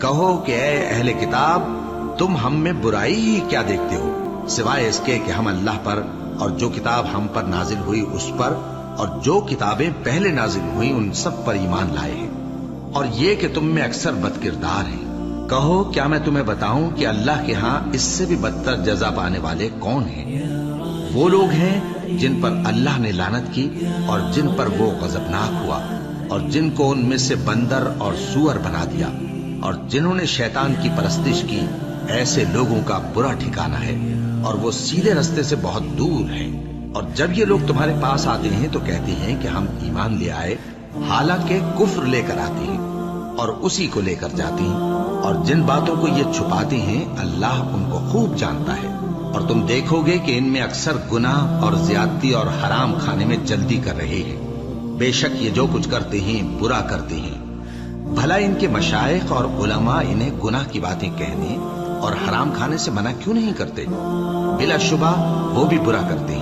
کہو کہ اے اہل کتاب، تم ہم میں برائی ہی کیا دیکھتے ہو، سوائے اس کے کہ ہم اللہ پر اور جو کتاب ہم پر نازل ہوئی اس پر اور جو کتابیں پہلے نازل ہوئی ان سب پر ایمان لائے ہیں، اور یہ کہ تم میں اکثر بد کردار ہیں۔ کہو کیا میں تمہیں بتاؤں کہ اللہ کے ہاں اس سے بھی بدتر جزا پانے والے کون ہیں؟ وہ لوگ ہیں جن پر اللہ نے لعنت کی اور جن پر وہ غضبناک ہوا، اور جن کو ان میں سے بندر اور سور بنا دیا، اور جنہوں نے شیطان کی پرستش کی، ایسے لوگوں کا برا ٹھکانہ ہے، اور وہ سیدھے رستے سے بہت دور ہیں۔ اور جب یہ لوگ تمہارے پاس آتے ہیں تو کہتے ہیں کہ ہم ایمان لے آئے، حالانکہ کفر لے کر آتے ہیں اور اسی کو لے کر جاتے ہیں، اور جن باتوں کو یہ چھپاتے ہیں اللہ ان کو خوب جانتا ہے۔ اور تم دیکھو گے کہ ان میں اکثر گناہ اور زیادتی اور حرام کھانے میں جلدی کر رہے ہیں، بے شک یہ جو کچھ کرتے ہیں برا کرتے ہیں۔ بھلا ان کے مشائخ اور علماء انہیں گناہ کی باتیں کہنے اور حرام کھانے سے منع کیوں نہیں کرتے؟ بلا شبہ وہ بھی برا کرتے ہیں۔